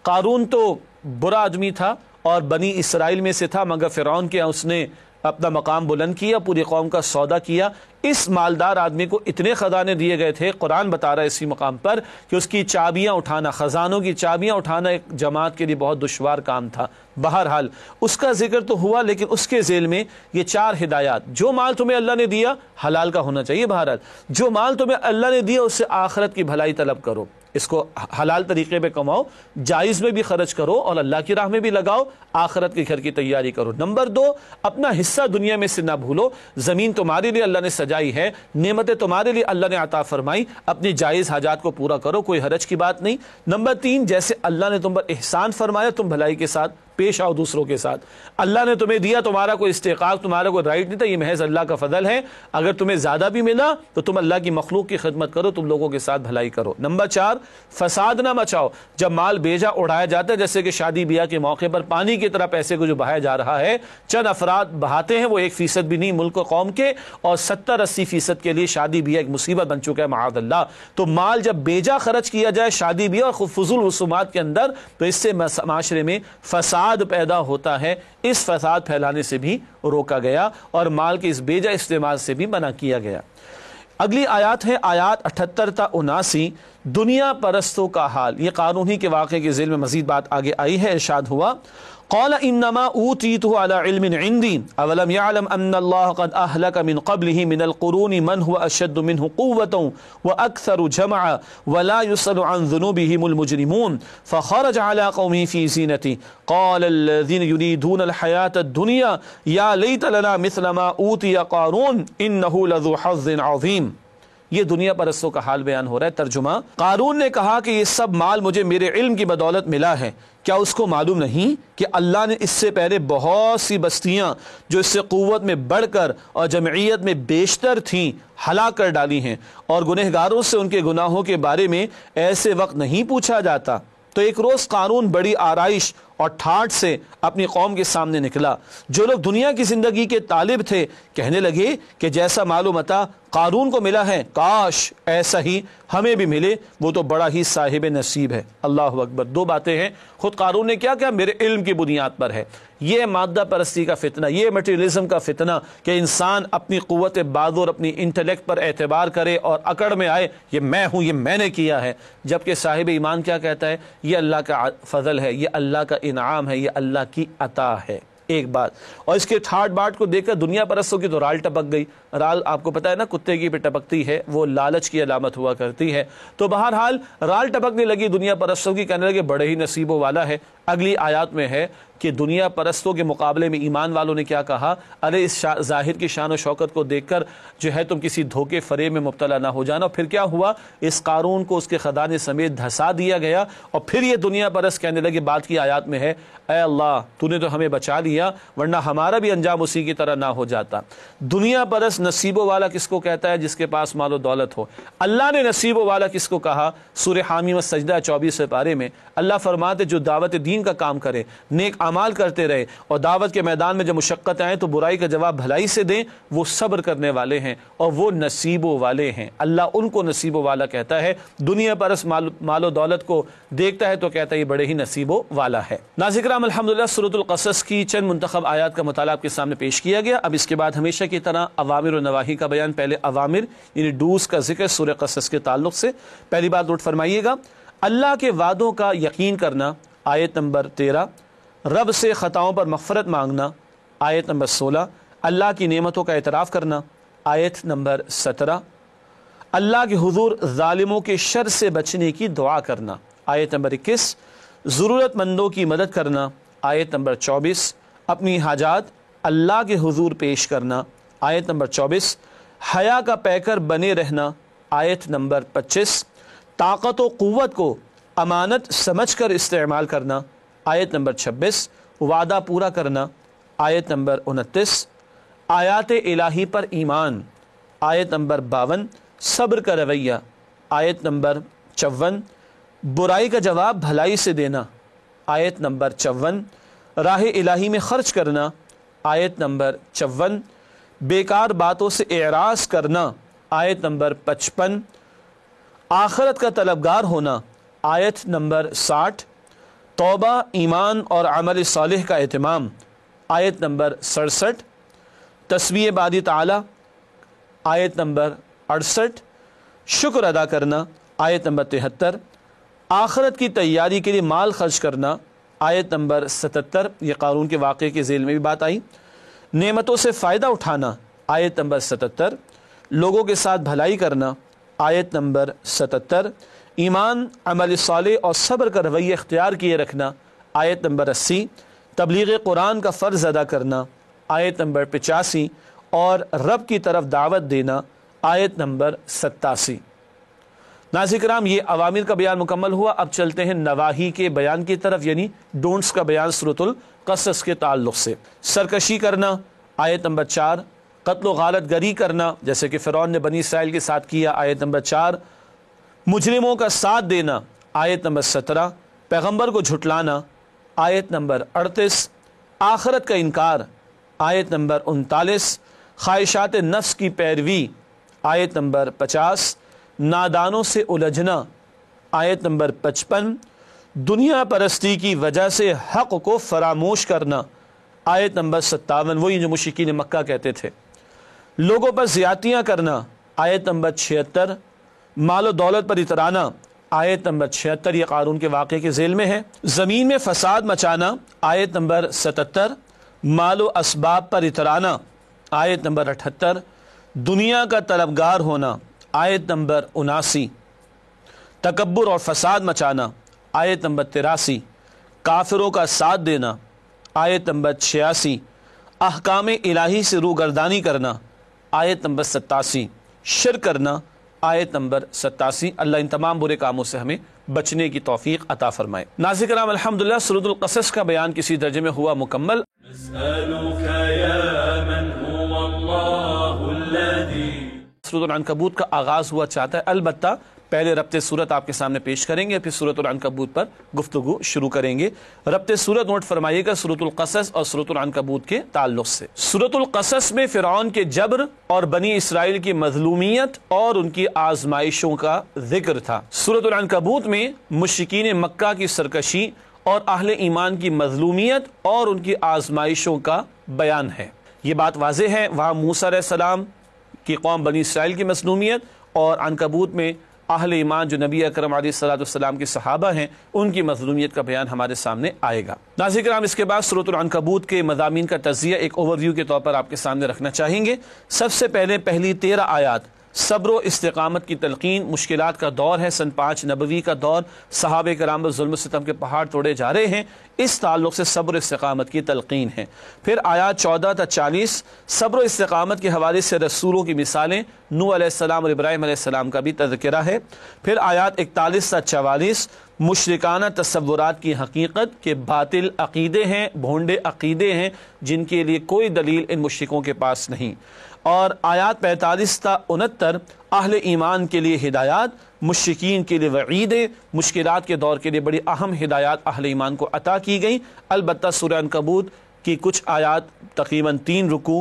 [SPEAKER 2] قارون تو برا آدمی تھا اور بنی اسرائیل میں سے تھا، مگر فرعون کے اس نے اپنا مقام بلند کیا، پوری قوم کا سودا کیا۔ اس مالدار آدمی کو اتنے خزانے دیے گئے تھے، قرآن بتا رہا ہے اسی مقام پر کہ اس کی چابیاں اٹھانا، خزانوں کی چابیاں اٹھانا ایک جماعت کے لیے بہت دشوار کام تھا۔ بہرحال اس کا ذکر تو ہوا، لیکن اس کے ذیل میں یہ 4 ہدایات۔ جو مال تمہیں اللہ نے دیا حلال کا ہونا چاہیے، بہرحال جو مال تمہیں اللہ نے دیا اس سے آخرت کی بھلائی طلب کرو، اس کو حلال طریقے پہ کماؤ، جائز میں بھی خرچ کرو اور اللہ کی راہ میں بھی لگاؤ، آخرت کے گھر کی تیاری کرو۔ نمبر 2، اپنا حصہ دنیا میں سے نہ بھولو۔ زمین تمہارے لیے اللہ نے سجائی ہے، نعمتیں تمہارے لیے اللہ نے عطا فرمائی، اپنی جائز حاجات کو پورا کرو، کوئی حرج کی بات نہیں۔ نمبر 3، جیسے اللہ نے تم پر احسان فرمایا تم بھلائی کے ساتھ پیش آؤ دوسروں کے ساتھ۔ اللہ نے تمہیں دیا، تمہارا کوئی استحقاق، تمہارا کوئی رائٹ نہیں تھا، یہ محض اللہ کا فضل ہے۔ اگر تمہیں زیادہ بھی ملا تو تم اللہ کی مخلوق کی خدمت کرو، تم لوگوں کے ساتھ بھلائی کرو۔ نمبر 4، فساد نہ مچاؤ۔ جب مال بیجا اڑایا جاتا ہے، جیسے کہ شادی بیاہ کے موقع پر پانی کی طرح پیسے کو جو بہایا جا رہا ہے، چند افراد بہاتے ہیں، وہ 1% بھی نہیں ملک و قوم کے، اور 70-80% کے لیے شادی بیاہ ایک مصیبت بن چکا ہے معاذ اللہ۔ تو مال جب بیجا خرچ کیا جائے شادی بیاہ اور فضول رسومات کے اندر تو اس سے معاشرے میں فساد پیدا ہوتا ہے، اس فساد پھیلانے سے بھی روکا گیا اور مال کے اس بیجا استعمال سے بھی منع کیا گیا۔ اگلی آیات ہے آیات 78 تا 79، دنیا پرستوں کا حال۔ یہ قارون کے واقعے کے ذیل میں مزید بات آگے آئی ہے۔ ارشاد ہوا قال انما اوتیته على علم عندي اولم يعلم ان الله قد اهلك من قبله من القرون من هو اشد منه قوة واكثر جمعا ولا يسأل عن ذنوبهم المجرمون فخرج على قومه في زينته قال الذين يريدون الحياة الدنيا يا ليت لنا مثل ما اوتي قارون انه لذو حظ عظيم۔ یہ دنیا پرستوں کا حال بیان ہو رہا ہے۔ ترجمہ: قارون نے کہا کہ یہ سب مال مجھے میرے علم کی بدولت ملا ہے، کیا اس کو معلوم نہیں کہ اللہ نے اس سے پہلے بہت سی بستیاں جو اس سے قوت میں بڑھ کر اور جمعیت میں بیشتر تھیں ہلاک کر ڈالی ہیں، اور گنہگاروں سے ان کے گناہوں کے بارے میں ایسے وقت نہیں پوچھا جاتا۔ تو ایک روز قارون بڑی آرائش اور ٹھاٹھ سے اپنی قوم کے سامنے نکلا۔ جو لوگ دنیا کی زندگی کے طالب تھے کہنے لگے کہ جیسا مال و متاع قارون کو ملا ہے کاش ایسا ہی ہمیں بھی ملے، وہ تو بڑا ہی صاحب نصیب ہے۔ اللہ اکبر۔ دو باتیں ہیں، خود قارون نے کیا کیا؟ میرے علم کی بنیاد پر ہے۔ یہ مادہ پرستی کا فتنہ، یہ میٹیریلزم کا فتنہ کہ انسان اپنی قوت بازو اور اپنی انٹلیکٹ پر اعتبار کرے اور اکڑ میں آئے یہ میں ہوں، یہ میں نے کیا ہے، جبکہ صاحب ایمان کیا کہتا ہے؟ یہ اللہ کا فضل ہے، یہ اللہ کا انعام ہے، یہ اللہ کی عطا ہے۔ ایک بات، اور اس کے ٹھاٹ باٹ کو دیکھ کر دنیا پرستوں کی تو رال ٹپک گئی۔ رال آپ کو پتہ ہے نا، کتے کی پہ ٹپکتی ہے، وہ لالچ کی علامت ہوا کرتی ہے۔ تو بہرحال رال ٹپکنے لگی دنیا پرستوں کی، کہنے لگے بڑے ہی نصیبوں والا ہے۔ اگلی آیات میں ہے کہ دنیا پرستوں کے مقابلے میں ایمان والوں نے کیا کہا؟ ارے اس ظاہر کی شان و شوکت کو دیکھ کر جو ہے تم کسی دھوکے فریب میں مبتلا نہ ہو جانا۔ پھر کیا ہوا؟ اس قارون کو اس کے خزانے سمیت دھسا دیا گیا، اور پھر یہ دنیا پرست کہنے لگے، بات کی آیات میں ہے، اے اللہ تو نے تو ہمیں بچا لیا، ورنہ ہمارا بھی انجام اسی کی طرح نہ ہو جاتا۔ دنیا پرست نصیبوں والا کس کو کہتا ہے؟ جس کے پاس مال و دولت ہو۔ اللہ نے نصیبوں والا کس کو کہا؟ سورہ حامی والسجدہ 24 پارے میں اللہ فرماتے جو دعوت دین کا کام کرے، نیک اعمال کرتے رہے، اور دعوت کے میدان میں جب مشقت آئیں تو برائی کا جواب بھلائی سے دیں، وہ صبر کرنے والے ہیں اور وہ نصیبوں والے ہیں۔ اللہ ان کو نصیبوں والا کہتا ہے۔ دنیا پرست مال و دولت کو دیکھتا ہے تو کہتا ہے یہ بڑے ہی نصیبوں والا ہے۔ ناظرین کرام، الحمدللہ سورۃ القصص کی چند منتخب آیات کا مطالعہ آپ کے سامنے پیش کیا گیا۔ اب اس کے بعد ہمیشہ کی طرح اوامر و نواہی کا بیان۔ پہلے اوامر یعنی ڈوز کا ذکر سورہ قصص کے تعلق سے۔ پہلی بات نوٹ فرمائیے گا، اللہ کے وعدوں کا یقین کرنا، آیت نمبر 13۔ رب سے خطاؤں پر مغفرت مانگنا، آیت نمبر 16۔ اللہ کی نعمتوں کا اعتراف کرنا، آیت نمبر 17۔ اللہ کے حضور ظالموں کے شر سے بچنے کی دعا کرنا، آیت نمبر 21۔ ضرورت مندوں کی مدد کرنا، آیت نمبر 24۔ اپنی حاجات اللہ کے حضور پیش کرنا، آیت نمبر 24۔ حیا کا پیکر بنے رہنا، آیت نمبر 25۔ طاقت و قوت کو امانت سمجھ کر استعمال کرنا، آیت نمبر 26۔ وعدہ پورا کرنا، آیت نمبر 29۔ آیات الہی پر ایمان، آیت نمبر 52۔ صبر کا رویہ، آیت نمبر 54۔ برائی کا جواب بھلائی سے دینا، آیت نمبر 54۔ راہ الہی میں خرچ کرنا، آیت نمبر 54۔ بیکار باتوں سے اعراض کرنا، آیت نمبر 55۔ آخرت کا طلبگار ہونا، آیت نمبر 60۔ توبہ، ایمان اور عمل صالح کا اہتمام، آیت نمبر 67۔ تسبیح باری تعالی، آیت نمبر 68۔ شکر ادا کرنا، آیت نمبر 73۔ آخرت کی تیاری کے لیے مال خرچ کرنا، آیت نمبر 77۔ یہ قارون کے واقعے کے ذیل میں بھی بات آئی۔ نعمتوں سے فائدہ اٹھانا، آیت نمبر 77۔ لوگوں کے ساتھ بھلائی کرنا، آیت نمبر 77۔ ایمان، عمل صالح اور صبر کا رویہ اختیار کیے رکھنا، آیت نمبر 80۔ تبلیغ قرآن کا فرض ادا کرنا، آیت نمبر 85۔ اور رب کی طرف دعوت دینا، آیت نمبر 87۔ ناظرین کرام، یہ اوامر کا بیان مکمل ہوا۔ اب چلتے ہیں نواہی کے بیان کی طرف، یعنی ڈونٹس کا بیان سورۃ القصص کے تعلق سے۔ سرکشی کرنا، آیت نمبر 4۔ قتل و غارت گری کرنا، جیسے کہ فرعون نے بنی اسرائیل کے ساتھ کیا، آیت نمبر 4۔ مجرموں کا ساتھ دینا، آیت نمبر 17۔ پیغمبر کو جھٹلانا، آیت نمبر 38۔ آخرت کا انکار، آیت نمبر 39۔ خواہشات نفس کی پیروی، آیت نمبر 50۔ نادانوں سے الجھنا، آیت نمبر 55۔ دنیا پرستی کی وجہ سے حق کو فراموش کرنا، آیت نمبر 57۔ وہی جو مشرکین مکہ کہتے تھے۔ لوگوں پر زیادتیاں کرنا، آیت نمبر 76۔ مال و دولت پر اترانا، آیت نمبر 76۔ یہ قارون کے واقعے کے ذیل میں ہے۔ زمین میں فساد مچانا، آیت نمبر 77۔ مال و اسباب پر اترانا، آیت نمبر 78۔ دنیا کا طلبگار ہونا، آیت نمبر 79۔ تکبر اور فساد مچانا، آیت نمبر 83۔ کافروں کا ساتھ دینا، آیت نمبر 86۔ احکام الہی سے روگردانی کرنا، آیت نمبر 87۔ شرک کرنا، آیت نمبر 87۔ اللہ ان تمام برے کاموں سے ہمیں بچنے کی توفیق عطا فرمائے۔ ناظرین کرام، الحمدللہ سورۃ القصص کا بیان کسی درجے میں ہوا مکمل۔
[SPEAKER 1] نسألك يا من هو الله الذي
[SPEAKER 2] سورۃ العنکبوت کا آغاز ہوا چاہتا ہے، البتہ پہلے ربط صورت آپ کے سامنے پیش کریں گے، پھر سورۃ العنکبوت پر گفتگو شروع کریں گے۔ ربط صورت نوٹ فرمائیے گا سورۃ القصص اور سورۃ العنکبوت کے تعلق سے۔ سورۃ القصص میں فرعون کے جبر اور بنی اسرائیل کی مظلومیت اور ان کی آزمائشوں کا ذکر تھا۔ سورۃ العنکبوت میں مشرکین مکہ کی سرکشی اور اہل ایمان کی مظلومیت اور ان کی آزمائشوں کا بیان ہے۔ یہ بات واضح ہے، وہاں موسیٰ علیہ السلام کی قوم بنی اسرائیل کی مظلومیت، اور عنکبوت میں اہل ایمان جو نبی اکرم علیہ السلام کے صحابہ ہیں ان کی مظلومیت کا بیان ہمارے سامنے آئے گا۔ ناظرین کرام، اس کے بعد سورۃ العنکبوت کے مضامین کا تجزیہ ایک اوور ویو کے طور پر آپ کے سامنے رکھنا چاہیں گے۔ سب سے پہلے پہلی 13 آیات صبر و استقامت کی تلقین، مشکلات کا دور ہے، سن 5 نبوی کا دور، صحابہ کرام پر ظلم و ستم کے پہاڑ توڑے جا رہے ہیں، اس تعلق سے صبر و استقامت کی تلقین ہے۔ پھر آیات 14 تا 40 صبر و استقامت کے حوالے سے رسولوں کی مثالیں، نوح علیہ السلام اور ابراہیم علیہ السلام کا بھی تذکرہ ہے۔ پھر آیات 41 تا 44 مشرکانہ تصورات کی حقیقت کے باطل عقیدے ہیں، بھونڈے عقیدے ہیں جن کے لیے کوئی دلیل ان مشرکوں کے پاس نہیں۔ اور آیات 45 تا 69 اہل ایمان کے لیے ہدایات، مشرکین کے لیے وعیدیں، مشکلات کے دور کے لیے بڑی اہم ہدایات اہل ایمان کو عطا کی گئیں۔ البتہ سورہ عنکبوت کی کچھ آیات تقریباً 3 رکوع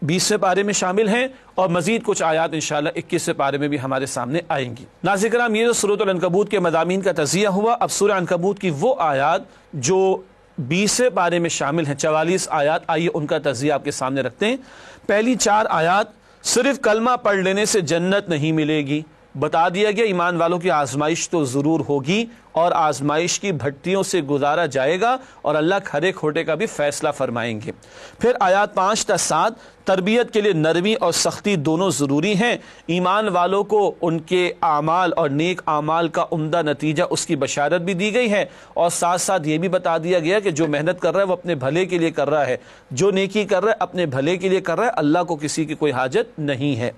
[SPEAKER 2] 20 پارے میں شامل ہیں، اور مزید کچھ آیات انشاءاللہ 21 پارے میں بھی ہمارے سامنے آئیں گی۔ ناظرین کرام، یہ جو سورۃ العنکبوت کے مضامین کا تجزیہ ہوا، اب سورہ عنکبوت کی وہ آیات جو 20 پارے میں شامل ہیں، 44 آیات، آئیے ان کا تجزیہ آپ کے سامنے رکھتے ہیں۔ پہلی 4 آیات صرف کلمہ پڑھ لینے سے جنت نہیں ملے گی، بتا دیا گیا ایمان والوں کی آزمائش تو ضرور ہوگی، اور آزمائش کی بھٹیوں سے گزارا جائے گا، اور اللہ کھرے کھوٹے کا بھی فیصلہ فرمائیں گے۔ پھر آیات 5 تا 7 تربیت کے لیے نرمی اور سختی دونوں ضروری ہیں، ایمان والوں کو ان کے اعمال اور نیک اعمال کا عمدہ نتیجہ اس کی بشارت بھی دی گئی ہے، اور ساتھ ساتھ یہ بھی بتا دیا گیا کہ جو محنت کر رہا ہے وہ اپنے بھلے کے لیے کر رہا ہے، جو نیکی کر رہا ہے اپنے بھلے کے لیے کر رہا ہے، اللہ کو کسی کی کوئی حاجت نہیں ہے۔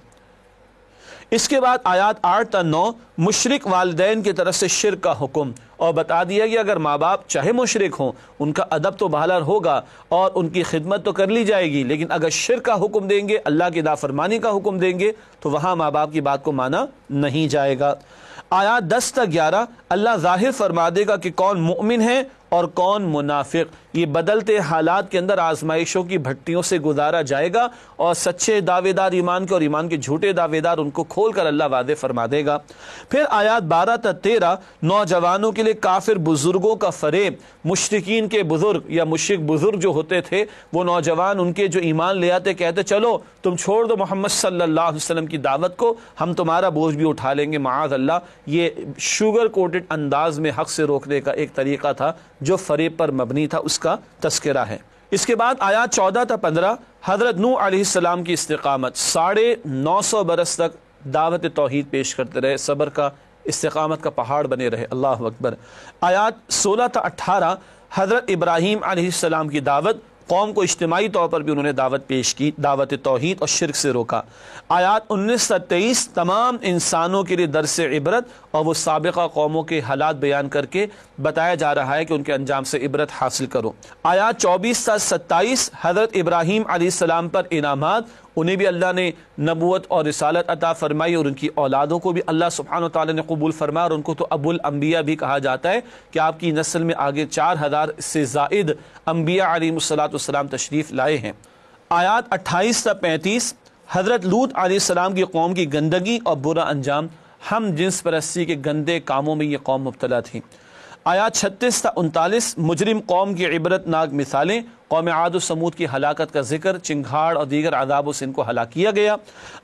[SPEAKER 2] اس کے بعد آیات 8 تا 9 مشرک والدین کی طرف سے شرک کا حکم، اور بتا دیا گیا اگر ماں باپ چاہے مشرک ہوں ان کا ادب تو بہتر ہوگا اور ان کی خدمت تو کر لی جائے گی، لیکن اگر شرک کا حکم دیں گے، اللہ کی نافرمانی کا حکم دیں گے تو وہاں ماں باپ کی بات کو مانا نہیں جائے گا۔ آیات 10 تا 11 اللہ ظاہر فرما دے گا کہ کون مؤمن ہے اور کون منافق، یہ بدلتے حالات کے اندر آزمائشوں کی بھٹیوں سے گزارا جائے گا، اور سچے دعوے دار ایمان کے اور ایمان کے جھوٹے دعوے دار ان کو کھول کر اللہ واضح فرما دے گا۔ پھر آیات 12 تا 13 نوجوانوں کے لیے کافر بزرگوں کا فریب، مشرکین کے بزرگ یا مشرک بزرگ جو ہوتے تھے وہ نوجوان ان کے جو ایمان لے آتے کہتے چلو تم چھوڑ دو محمد صلی اللہ علیہ وسلم کی دعوت کو، ہم تمہارا بوجھ بھی اٹھا لیں گے، معاذ اللہ۔ یہ شوگر کوٹڈ انداز میں حق سے روکنے کا ایک طریقہ تھا جو فریب پر مبنی تھا، اس کا تذکرہ ہے۔ اس کے بعد آیات 14 تا 15 حضرت نوح علیہ السلام کی استقامت، 950 برس تک دعوت توحید پیش کرتے رہے، صبر کا استقامت کا پہاڑ بنے رہے، اللہ اکبر۔ آیات 16 تا 18 حضرت ابراہیم علیہ السلام کی دعوت، قوم کو اجتماعی طور پر بھی انہوں نے دعوت پیش کی، دعوت توحید اور شرک سے روکا۔ آیات 19 تا 23 تمام انسانوں کے لیے درس عبرت، اور وہ سابقہ قوموں کے حالات بیان کر کے بتایا جا رہا ہے کہ ان کے انجام سے عبرت حاصل کرو۔ آیات 24 تا 27 حضرت ابراہیم علیہ السلام پر انعامات، انہیں بھی اللہ نے نبوت اور رسالت عطا فرمائی، اور ان کی اولادوں کو بھی اللہ سبحانہ و تعالی نے قبول فرمایا، اور ان کو تو ابو الانبیاء بھی کہا جاتا ہے کہ آپ کی نسل میں آگے 4000 سے زائد انبیاء علیہ السلام تشریف لائے ہیں۔ آیات 28 تا 35 حضرت لوط علیہ السلام کی قوم کی گندگی اور برا انجام، ہم جنس پرستی کے گندے کاموں میں یہ قوم مبتلا تھی۔ آیات 36 تا 39 مجرم قوم کی عبرت ناک مثالیں، قوم عاد و سمود کی ہلاکت کا ذکر، چنگھاڑ اور دیگر عذابوں سے ان کو ہلاک کیا گیا۔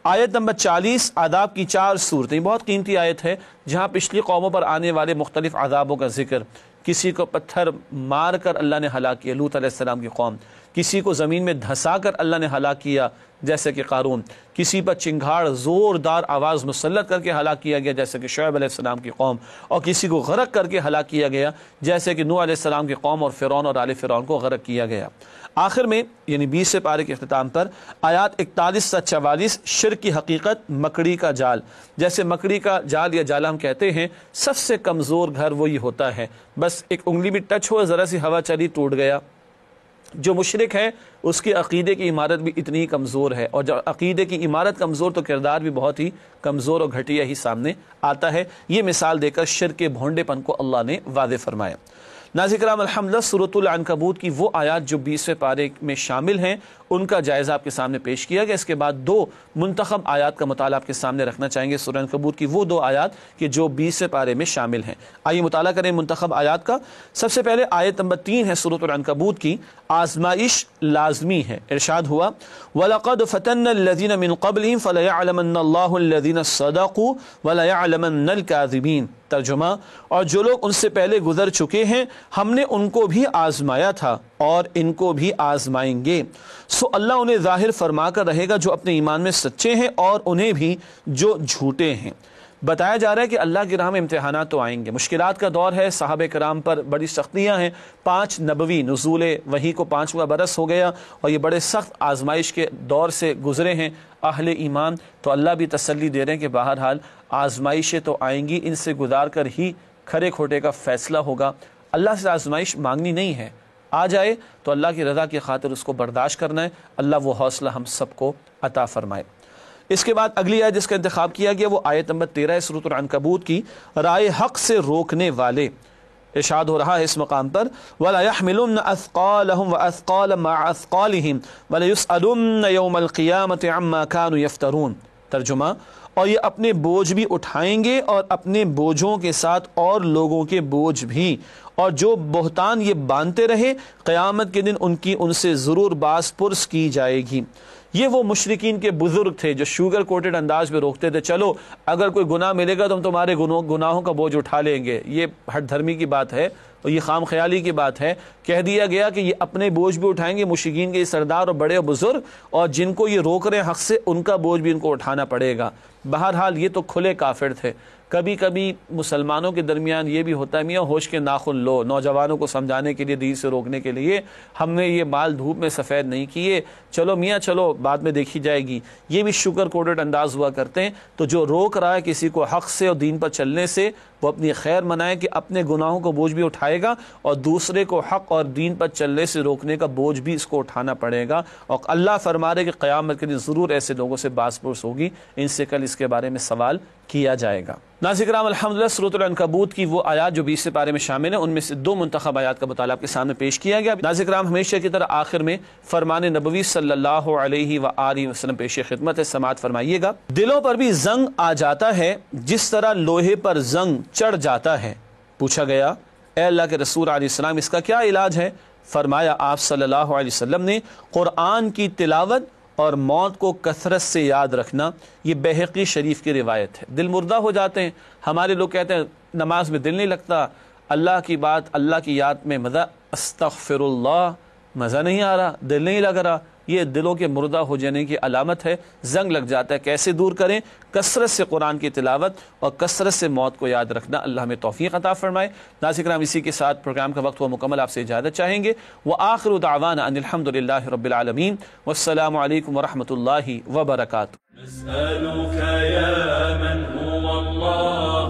[SPEAKER 2] آیت نمبر 40 عذاب کی 4 صورتیں، بہت قیمتی آیت ہے جہاں پچھلی قوموں پر آنے والے مختلف عذابوں کا ذکر، کسی کو پتھر مار کر اللہ نے ہلاک کیا، لوط علیہ السلام کی قوم، کسی کو زمین میں دھسا کر اللہ نے ہلاک کیا جیسے کہ قارون، کسی پر چنگھاڑ زوردار آواز مسلط کر کے ہلاک کیا گیا جیسے کہ شعیب علیہ السلام کی قوم، اور کسی کو غرق کر کے ہلاک کیا گیا جیسے کہ نوح علیہ السلام کی قوم اور فرعون اور آل فرعون کو غرق کیا گیا۔ آخر میں یعنی 20 پارے کے اختتام پر آیات 41 سے 44 شرک کی حقیقت، مکڑی کا جال. جیسے مکڑی کا جال یا جالا ہم کہتے ہیں، سب سے کمزور گھر وہی ہوتا ہے، بس ایک انگلی بھی ٹچ ہو، ذرا سی ہوا چلی ٹوٹ گیا. جو مشرک ہے اس کی عقیدے کی عمارت بھی اتنی ہی کمزور ہے، اور جب عقیدے کی عمارت کمزور تو کردار بھی بہت ہی کمزور اور گھٹیا ہی سامنے آتا ہے. یہ مثال دے کر شرک کے بھونڈے پن کو اللہ نے واضح فرمایا. ناظرین کرام الحمدللہ سورۃ العنکبوت کی وہ آیات جو 20ویں پارے میں شامل ہیں ان کا جائزہ آپ کے سامنے پیش کیا گیا. اس کے بعد 2 منتخب آیات کا مطالعہ آپ کے سامنے رکھنا چاہیں گے. سورۃ العنکبوت کی وہ 2 آیات کہ جو 20ویں پارے میں شامل ہیں. آئیے مطالعہ کریں منتخب آیات کا. سب سے پہلے آیت نمبر 3 ہے سورۃ العنکبوت کی. آزمائش لازمی ہے. ارشاد ہوا وَلَقَدْ فَتَنَّ الَّذِينَ مِن قَبْلِهِمْ فَلَيَعْلَمَنَّ اللَّهُ الَّذِينَ صَدَقُوا وَلَيَعْلَمَنَّ الْكَاذِبِينَ. ترجمہ، اور جو لوگ ان سے پہلے گزر چکے ہیں ہم نے ان کو بھی آزمایا تھا اور ان کو بھی آزمائیں گے. سو اللہ انہیں ظاہر فرما کر رہے گا جو اپنے ایمان میں سچے ہیں اور انہیں بھی جو جھوٹے ہیں. بتایا جا رہا ہے کہ اللہ کی راہ میں امتحانات تو آئیں گے، مشکلات کا دور ہے، صحابہ کرام پر بڑی سختیاں ہیں. 5 نبوی نزول وحی کو 5واں برس ہو گیا اور یہ بڑے سخت آزمائش کے دور سے گزرے ہیں اہل ایمان. تو اللہ بھی تسلی دے رہے ہیں کہ بہرحال آزمائشیں تو آئیں گی، ان سے گزار کر ہی کھرے کھوٹے کا فیصلہ ہوگا. اللہ سے آزمائش مانگنی نہیں ہے، آ جائے تو اللہ کی رضا کی خاطر اس کو برداشت کرنا ہے. اللہ وہ حوصلہ ہم سب کو عطا فرمائے. اس کے بعد اگلی آیت جس کا انتخاب کیا گیا وہ آیت نمبر 13 ہے سورۃ العنکبوت کی. رائے حق سے روکنے والے. ارشاد ہو رہا ہے اس مقام پر وَلَا يَحْمِلُنَّ أَثْقَالَهُمْ وَأَثْقَالًا مَعَ أَثْقَالِهِمْ وَلَيُسْأَلُنَّ يَوْمَ الْقِيَامَةِ عَمَّا كَانُوا يَفْتَرُونَ. ترجمہ، اور یہ اپنے بوجھ بھی اٹھائیں گے اور اپنے بوجھوں کے ساتھ اور لوگوں کے بوجھ بھی، اور جو بہتان یہ باندھتے رہے قیامت کے دن ان سے ضرور باز پرس کی جائے گی. یہ وہ مشرکین کے بزرگ تھے جو شوگر کوٹڈ انداز میں روکتے تھے، چلو اگر کوئی گناہ ملے گا تو ہم تمہارے گناہوں کا بوجھ اٹھا لیں گے. یہ ہٹ دھرمی کی بات ہے اور یہ خام خیالی کی بات ہے. کہہ دیا گیا کہ یہ اپنے بوجھ بھی اٹھائیں گے، مشرکین کے یہ سردار اور بڑے اور بزرگ، اور جن کو یہ روک رہے ہیں حق سے ان کا بوجھ بھی ان کو اٹھانا پڑے گا. بہرحال یہ تو کھلے کافر تھے. کبھی کبھی مسلمانوں کے درمیان یہ بھی ہوتا ہے میاں ہوش کے ناخن لو. نوجوانوں کو سمجھانے کے لیے، دین سے روکنے کے لیے، ہم نے یہ بال دھوپ میں سفید نہیں کیے، چلو میاں چلو بعد میں دیکھی جائے گی. یہ بھی شوگر کوٹڈ انداز ہوا کرتے ہیں. تو جو روک رہا ہے کسی کو حق سے اور دین پر چلنے سے وہ اپنی خیر منائے کہ اپنے گناہوں کو بوجھ بھی اٹھائے گا اور دوسرے کو حق اور دین پر چلنے سے روکنے کا بوجھ بھی اس کو اٹھانا پڑے گا. اور اللہ فرما رہے کہ قیامت کے دن ضرور ایسے لوگوں سے باز پرس ہوگی، ان سے کل اس کے بارے میں سوال کیا جائے گا. ناظرین کرام الحمدللہ سورۃ العنکبوت کی وہ آیات جو 20 پارے میں شامل ہیں ان میں سے 2 منتخب آیات کا مطالعہ آپ کے سامنے پیش کیا گیا. ناظرین کرام ہمیشہ کی طرح آخر میں فرمان نبوی صلی اللہ علیہ وآلہ وسلم پیش خدمت ہے، سماعت فرمائیے گا. دلوں پر بھی زنگ آ جاتا ہے جس طرح لوہے پر زنگ چڑھ جاتا ہے. پوچھا گیا اے اللہ کے رسول علیہ السلام اس کا کیا علاج ہے؟ فرمایا آپ صلی اللہ علیہ وسلم نے قرآن کی تلاوت اور موت کو کثرت سے یاد رکھنا. یہ بہقی شریف کی روایت ہے. دل مردہ ہو جاتے ہیں. ہمارے لوگ کہتے ہیں نماز میں دل نہیں لگتا، اللہ کی بات اللہ کی یاد میں مزہ، استغفر اللہ، مزہ نہیں آ رہا، دل نہیں لگ رہا. یہ دلوں کے مردہ ہو جانے کی علامت ہے. زنگ لگ جاتا ہے. کیسے دور کریں؟ کثرت سے قرآن کی تلاوت اور کثرت سے موت کو یاد رکھنا. اللہ ہمیں توفیق عطا فرمائے. ناظرین کرام اسی کے ساتھ پروگرام کا وقت ہوا مکمل. آپ سے اجازت چاہیں گے. وآخر دعوانا ان الحمدللہ رب العالمین والسلام علیکم ورحمۃ اللہ وبرکاتہ.
[SPEAKER 1] نسألك يا من هو الله